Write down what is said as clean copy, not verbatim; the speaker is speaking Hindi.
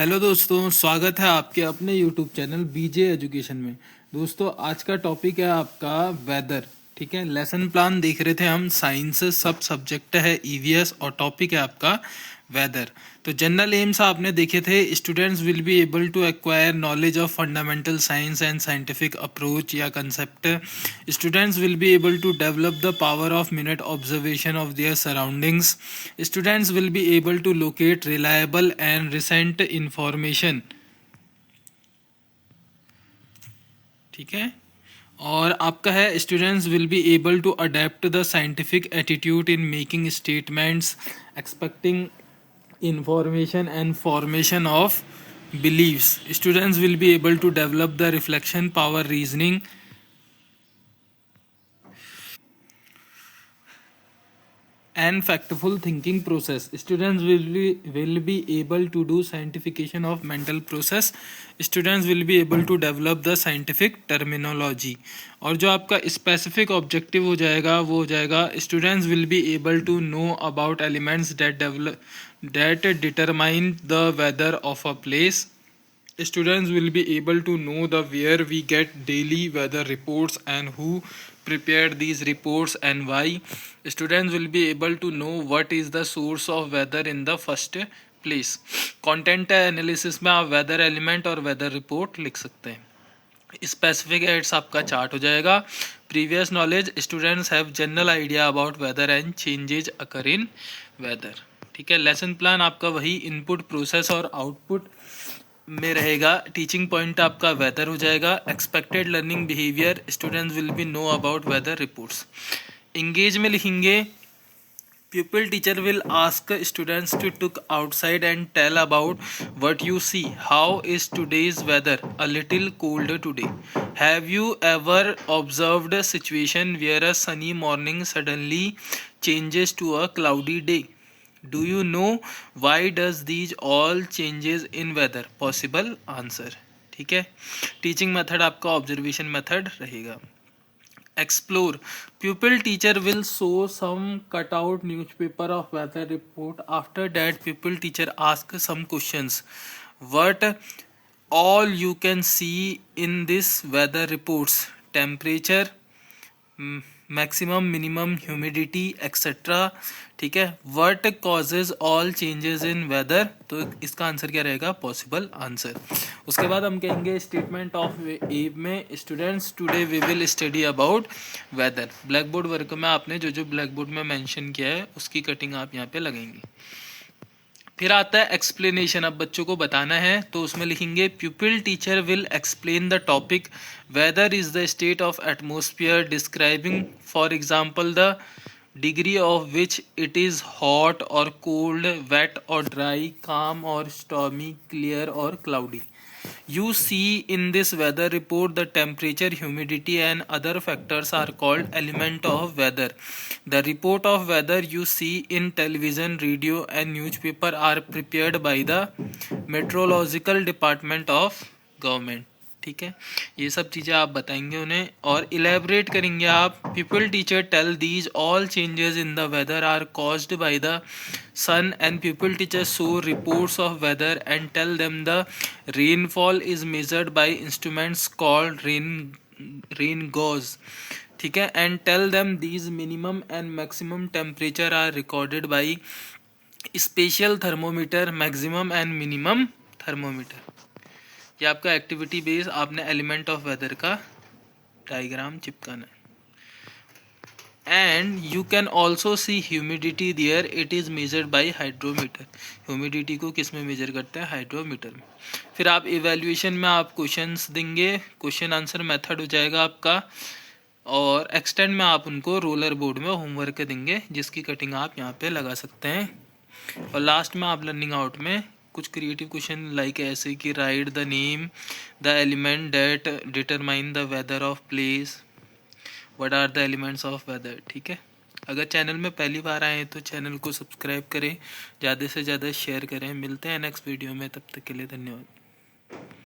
हेलो दोस्तों, स्वागत है आपके अपने यूट्यूब चैनल बीजे एजुकेशन में। दोस्तों, आज का टॉपिक है आपका वेदर। ठीक है, लेसन प्लान देख रहे थे हम, साइंस सब सब्जेक्ट है ईवीएस और टॉपिक है आपका वेदर। तो जनरल एम्स आपने देखे थे, students will be able to acquire knowledge of fundamental science and scientific approach या concept. Students will be able to develop the power of minute observation of their surroundings. Students will be able to locate reliable and recent information। ठीक है, और आपका है students will be able to adept the scientific attitude in making statements, expecting information and formation of beliefs. Students will be able to develop the reflection power, reasoning and factful thinking process. Students will be able to do scientification of mental process. Students will be able to develop the scientific terminology। और जो आपका स्पेसिफिक ऑब्जेक्टिव हो जाएगा वो हो जाएगा students will be able to know about elements that determine the weather of a place. Students will be able to know the where we get daily weather reports and who prepared these reports and why. Students will be able to know what is the source of weather in the first place. Content analysis में आप weather element और weather report लिख सकते हैं। स्पेसिफिक एड्स आपका चार्ट हो जाएगा। Previous knowledge, students have general idea about weather and changes occur in weather. ठीक है, लेसन प्लान आपका वही इनपुट, प्रोसेस और आउटपुट में रहेगा। टीचिंग पॉइंट आपका वेदर हो जाएगा। Expected learning behaviour, students will be know about whether reports. Engage में लिखेंगे pupil teacher will ask students to look outside and tell about what you see. How is today's weather? A little colder today. Have you ever observed a situation where a sunny morning suddenly changes to a cloudy day? Do you know why does these all changes in weather? Possible answer। ठीक है, टीचिंग मेथड आपका ऑब्जर्वेशन मेथड रहेगा। Explore, pupil teacher will show some cutout newspaper of weather report. After that pupil teacher ask some questions. What all you can see in this weather reports? Temperature, maximum minimum humidity etcetera. ठीक है, what causes all changes in weather, तो इसका आंसर क्या रहेगा? Possible answer. उसके बाद हम कहेंगे स्टेटमेंट ऑफ एब में students today we will study about weather. Black board work में आपने जो जो ब्लैक बोर्ड में मेंशन किया है उसकी कटिंग आप यहाँ पे लगेंगे। फिर आता है एक्सप्लेनेशन, अब बच्चों को बताना है तो उसमें लिखेंगे pupil teacher will explain the topic weather is the state of atmosphere describing for example the degree of which it is hot और कोल्ड, वेट और ड्राई, काम और स्टॉर्मी, क्लियर और cloudy. You see in this weather report the temperature, humidity and other factors are called element of weather. The report of weather you see in television, radio and newspaper are prepared by the meteorological department of government। ठीक है, ये सब चीज़ें आप बताएंगे उन्हें और इलेबरेट करेंगे आप। People teacher tell these all changes in the weather are caused by the sun and pupil teachers show reports of weather and tell them the rainfall is measured by instruments called rain gauge। ठीक है, and tell them these minimum and maximum temperature are recorded by special thermometer, maximum and minimum thermometer। ये आपका एक्टिविटी बेस, आपने एलिमेंट ऑफ वेदर का डायग्राम चिपकाना है। And you can also see humidity there, it is measured by hydrometer. Humidity को किस में मेजर करते हैं? हाइड्रोमीटर में। फिर आप इवेल्युएशन में आप क्वेश्चंस देंगे, क्वेश्चन आंसर मेथड हो जाएगा आपका, और एक्सटेंड में आप उनको रोलर बोर्ड में होमवर्क देंगे जिसकी कटिंग आप यहाँ पे लगा सकते हैं। और लास्ट में आप लर्निंग आउट में कुछ क्रिएटिव क्वेश्चन लाइक ऐसे कि write the name the element that determine the weather of place, what are the elements of weather. ठीक है, अगर चैनल में पहली बार आए तो चैनल को सब्सक्राइब करें, ज़्यादा से ज़्यादा शेयर करें। मिलते हैं नेक्स्ट वीडियो में, तब तक के लिए धन्यवाद।